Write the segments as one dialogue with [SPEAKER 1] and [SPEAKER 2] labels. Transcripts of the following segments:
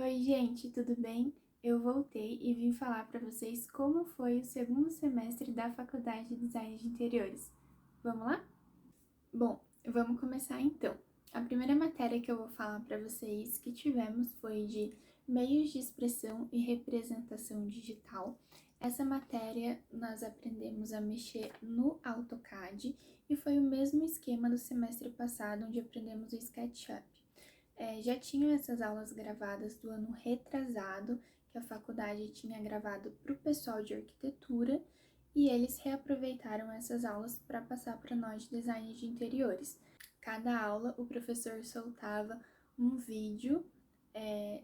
[SPEAKER 1] Oi, gente, tudo bem? Eu voltei e vim falar para vocês como foi o segundo semestre da Faculdade de Design de Interiores. Vamos lá? Bom, vamos começar então. A primeira matéria que eu vou falar para vocês que tivemos foi de meios de expressão e representação digital. Essa matéria nós aprendemos a mexer no AutoCAD e foi o mesmo esquema do semestre passado, onde aprendemos o SketchUp. Já tinham essas aulas gravadas do ano retrasado, que a faculdade tinha gravado para o pessoal de arquitetura, e eles reaproveitaram essas aulas para passar para nós de design de interiores. Cada aula o professor soltava um vídeo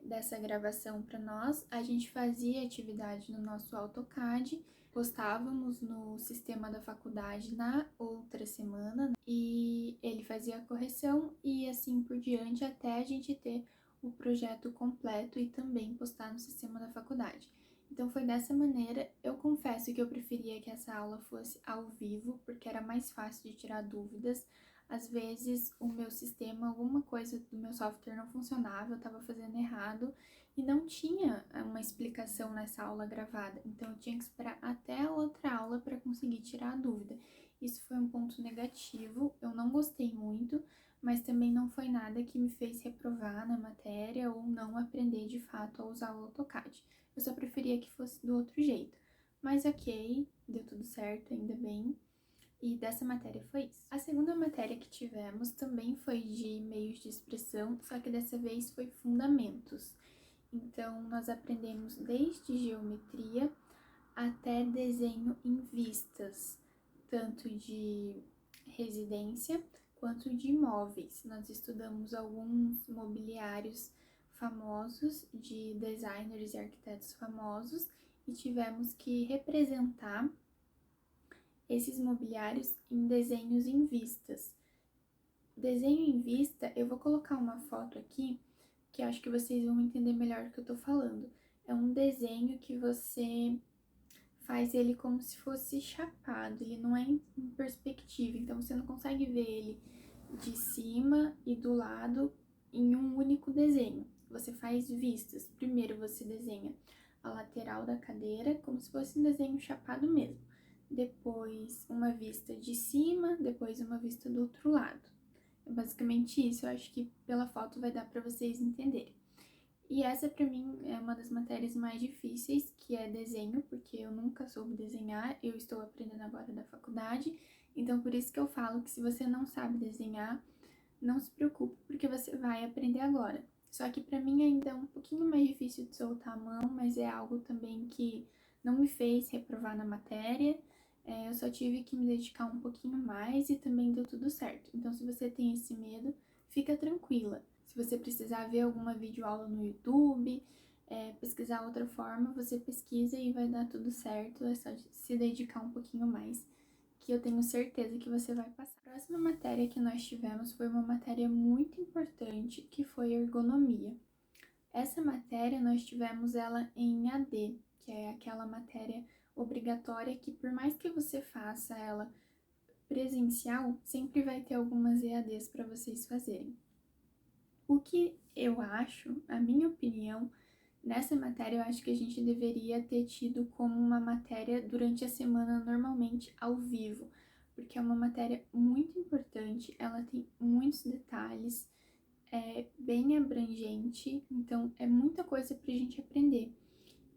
[SPEAKER 1] dessa gravação para nós, a gente fazia atividade no nosso AutoCAD, postávamos no sistema da faculdade na outra semana e ele fazia a correção e assim por diante até a gente ter o projeto completo e também postar no sistema da faculdade. Então foi dessa maneira. Eu confesso que eu preferia que essa aula fosse ao vivo, porque era mais fácil de tirar dúvidas. Às vezes o meu sistema, alguma coisa do meu software não funcionava, eu estava fazendo errado e não tinha uma explicação nessa aula gravada. Então eu tinha que esperar até a outra aula para conseguir tirar a dúvida. Isso foi um ponto negativo, eu não gostei muito, mas também não foi nada que me fez reprovar na matéria ou não aprender de fato a usar o AutoCAD. Eu só preferia que fosse do outro jeito. Mas ok, deu tudo certo, ainda bem. E dessa matéria foi isso. A segunda matéria que tivemos também foi de meios de expressão, só que dessa vez foi fundamentos. Então, nós aprendemos desde geometria até desenho em vistas, tanto de residência quanto de imóveis. Nós estudamos alguns mobiliários famosos, de designers e arquitetos famosos, e tivemos que representar esses mobiliários em desenhos em vistas. Desenho em vista, eu vou colocar uma foto aqui, que acho que vocês vão entender melhor o que eu tô falando. É um desenho que você faz ele como se fosse chapado, ele não é em perspectiva, então você não consegue ver ele de cima e do lado em um único desenho. Você faz vistas. Primeiro você desenha a lateral da cadeira como se fosse um desenho chapado mesmo. Depois uma vista de cima, depois uma vista do outro lado. É basicamente isso, eu acho que pela foto vai dar para vocês entenderem. E essa pra mim é uma das matérias mais difíceis, que é desenho, porque eu nunca soube desenhar, eu estou aprendendo agora da faculdade, então por isso que eu falo que se você não sabe desenhar, não se preocupe, porque você vai aprender agora. Só que pra mim ainda é um pouquinho mais difícil de soltar a mão, mas é algo também que não me fez reprovar na matéria, eu só tive que me dedicar um pouquinho mais e também deu tudo certo. Então se você tem esse medo, fica tranquila. Se você precisar ver alguma videoaula no YouTube, pesquisar outra forma, você pesquisa e vai dar tudo certo, é só se dedicar um pouquinho mais, que eu tenho certeza que você vai passar. A próxima matéria que nós tivemos foi uma matéria muito importante, que foi ergonomia. Essa matéria nós tivemos ela em AD, que é aquela matéria obrigatória que por mais que você faça ela presencial, sempre vai ter algumas EADs para vocês fazerem. O que eu acho, a minha opinião, nessa matéria eu acho que a gente deveria ter tido como uma matéria durante a semana normalmente ao vivo, porque é uma matéria muito importante, ela tem muitos detalhes, é bem abrangente, então é muita coisa pra gente aprender.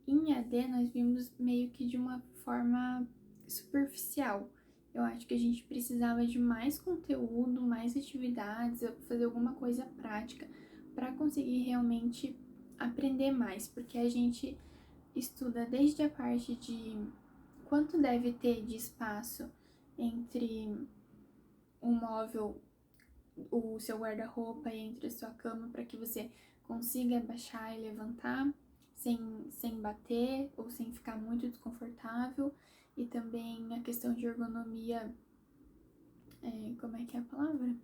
[SPEAKER 1] Em AD nós vimos meio que de uma forma superficial. Eu acho que a gente precisava de mais conteúdo, mais atividades, fazer alguma coisa prática para conseguir realmente aprender mais, porque a gente estuda desde a parte de quanto deve ter de espaço entre um móvel, o seu guarda-roupa e entre a sua cama para que você consiga baixar e levantar sem bater ou sem ficar muito desconfortável. E também a questão de ergonomia, como é que é a palavra?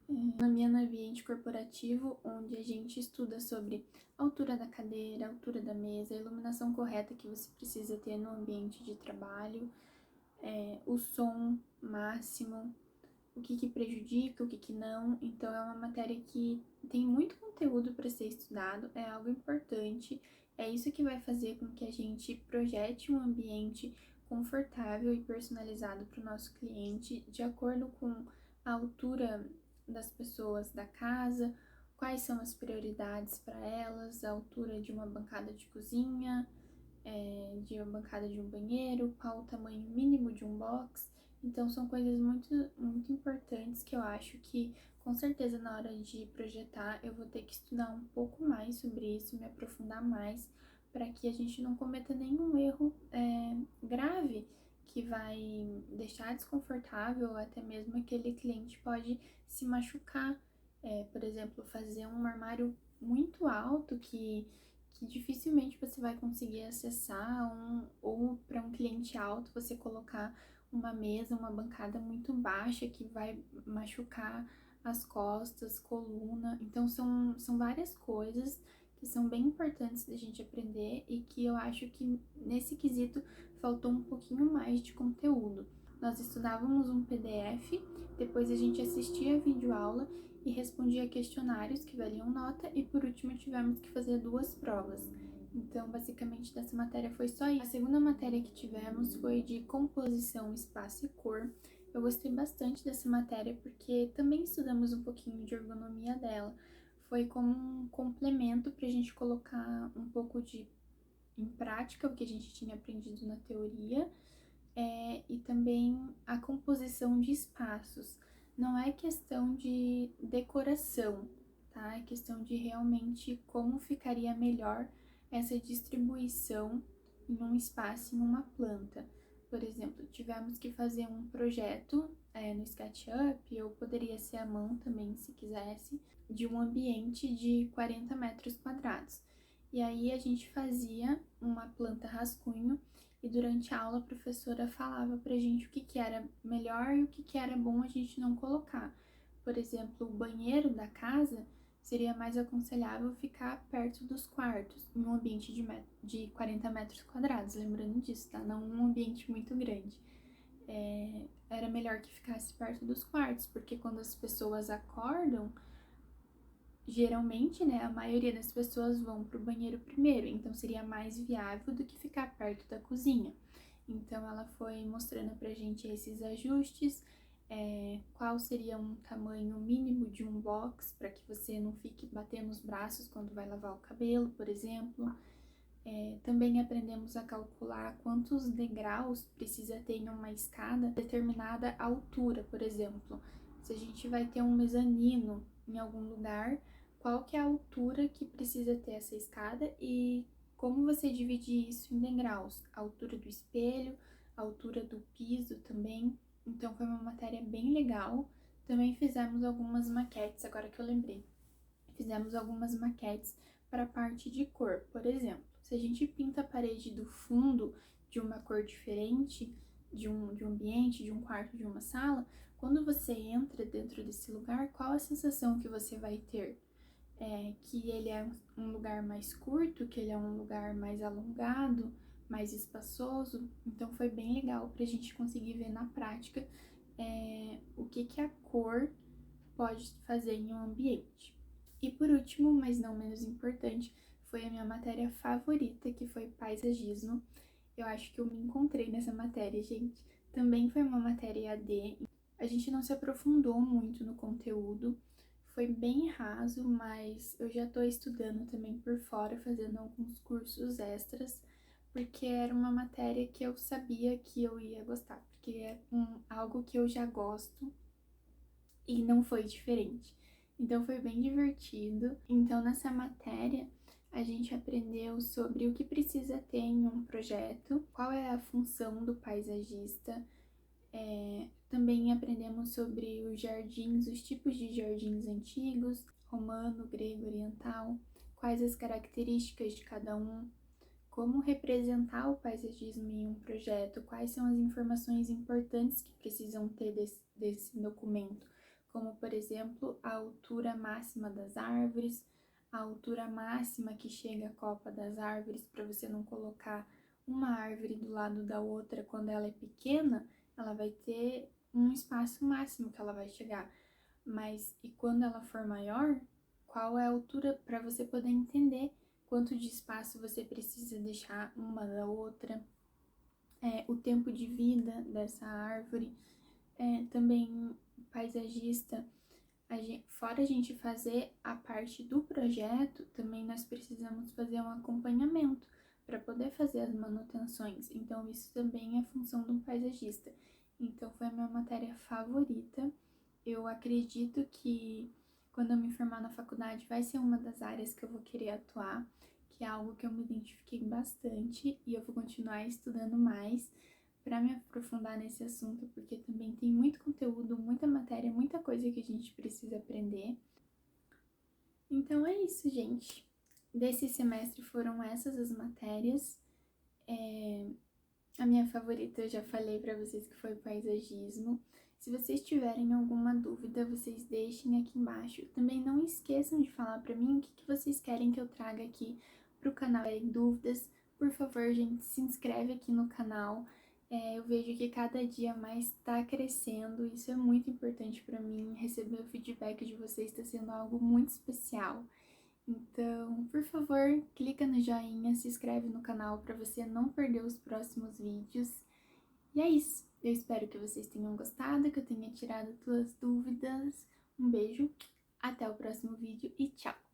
[SPEAKER 1] Ergonomia no ambiente corporativo, onde a gente estuda sobre a altura da cadeira, a altura da mesa, a iluminação correta que você precisa ter no ambiente de trabalho, o som máximo, o que prejudica, o que não. Então, é uma matéria que tem muito conteúdo para ser estudado, é algo importante. É isso que vai fazer com que a gente projete um ambiente confortável e personalizado para o nosso cliente, de acordo com a altura das pessoas da casa, quais são as prioridades para elas, a altura de uma bancada de cozinha, de uma bancada de um banheiro, qual o tamanho mínimo de um box. Então, são coisas muito importantes que eu acho que, com certeza, na hora de projetar, eu vou ter que estudar um pouco mais sobre isso, me aprofundar mais, para que a gente não cometa nenhum erro grave que vai deixar desconfortável, ou até mesmo aquele cliente pode se machucar. Por exemplo, fazer um armário muito alto que dificilmente você vai conseguir acessar, ou para um cliente alto você colocar uma mesa, uma bancada muito baixa que vai machucar as costas, coluna. Então são várias coisas que são bem importantes da gente aprender e que eu acho que nesse quesito faltou um pouquinho mais de conteúdo. Nós estudávamos um PDF, depois a gente assistia a videoaula e respondia questionários que valiam nota, e por último tivemos que fazer 2 provas. Então, basicamente, dessa matéria foi só isso. A segunda matéria que tivemos foi de composição, espaço e cor. Eu gostei bastante dessa matéria porque também estudamos um pouquinho de ergonomia dela. Foi como um complemento para a gente colocar um pouco em prática o que a gente tinha aprendido na teoria, e também a composição de espaços. Não é questão de decoração, tá? É questão de realmente como ficaria melhor essa distribuição em um espaço, em uma planta. Por exemplo, tivemos que fazer um projeto no SketchUp, ou poderia ser à mão também, se quisesse, de um ambiente de 40 metros quadrados. E aí a gente fazia uma planta rascunho, e durante a aula a professora falava pra gente o que era melhor e o que era bom a gente não colocar. Por exemplo, o banheiro da casa seria mais aconselhável ficar perto dos quartos, em um ambiente de 40 metros quadrados, lembrando disso, tá? Não um ambiente muito grande. Era melhor que ficasse perto dos quartos, porque quando as pessoas acordam, geralmente, né, a maioria das pessoas vão para o banheiro primeiro, então seria mais viável do que ficar perto da cozinha. Então, ela foi mostrando pra gente esses ajustes, qual seria um tamanho mínimo de um box, para que você não fique batendo os braços quando vai lavar o cabelo, por exemplo. Também aprendemos a calcular quantos degraus precisa ter em uma escada, determinada altura, por exemplo. Se a gente vai ter um mezanino em algum lugar, qual que é a altura que precisa ter essa escada e como você dividir isso em degraus, a altura do espelho, a altura do piso também. Então foi uma matéria bem legal. Também fizemos algumas maquetes, agora que eu lembrei. Fizemos algumas maquetes para a parte de cor. Por exemplo, se a gente pinta a parede do fundo de uma cor diferente, de um ambiente, de um quarto, de uma sala, quando você entra dentro desse lugar, qual a sensação que você vai ter? Que ele é um lugar mais curto, que ele é um lugar mais alongado, mais espaçoso. Então foi bem legal para a gente conseguir ver na prática o que a cor pode fazer em um ambiente. E por último, mas não menos importante, foi a minha matéria favorita, que foi paisagismo. Eu acho que eu me encontrei nessa matéria, gente. Também foi uma matéria EAD. A gente não se aprofundou muito no conteúdo, foi bem raso, mas eu já tô estudando também por fora, fazendo alguns cursos extras, porque era uma matéria que eu sabia que eu ia gostar, porque é algo que eu já gosto e não foi diferente. Então foi bem divertido. Então nessa matéria a gente aprendeu sobre o que precisa ter em um projeto, qual é a função do paisagista. Também aprendemos sobre os jardins, os tipos de jardins antigos, romano, grego, oriental, quais as características de cada um, como representar o paisagismo em um projeto, quais são as informações importantes que precisam ter desse documento, como, por exemplo, a altura máxima das árvores, a altura máxima que chega a copa das árvores, para você não colocar uma árvore do lado da outra quando ela é pequena, ela vai ter um espaço máximo que ela vai chegar. Mas e quando ela for maior, qual é a altura para você poder entender quanto de espaço você precisa deixar uma da outra, o tempo de vida dessa árvore, também paisagista. Fora a gente fazer a parte do projeto, também nós precisamos fazer um acompanhamento para poder fazer as manutenções. Então, isso também é função de um paisagista. Então, foi a minha matéria favorita. Eu acredito que quando eu me formar na faculdade vai ser uma das áreas que eu vou querer atuar, que é algo que eu me identifiquei bastante e eu vou continuar estudando mais para me aprofundar nesse assunto, porque também tem muito conteúdo, muita matéria, muita coisa que a gente precisa aprender. Então é isso, gente. Desse semestre foram essas as matérias. A minha favorita eu já falei para vocês que foi o paisagismo. Se vocês tiverem alguma dúvida, vocês deixem aqui embaixo. Também não esqueçam de falar para mim o que vocês querem que eu traga aqui pro canal. Se tiverem dúvidas, por favor, gente, se inscreve aqui no canal. Eu vejo que cada dia mais está crescendo, isso é muito importante para mim. Receber o feedback de vocês está sendo algo muito especial. Então, por favor, clica no joinha, se inscreve no canal para você não perder os próximos vídeos. E é isso. Eu espero que vocês tenham gostado, que eu tenha tirado todas as dúvidas. Um beijo, até o próximo vídeo e tchau!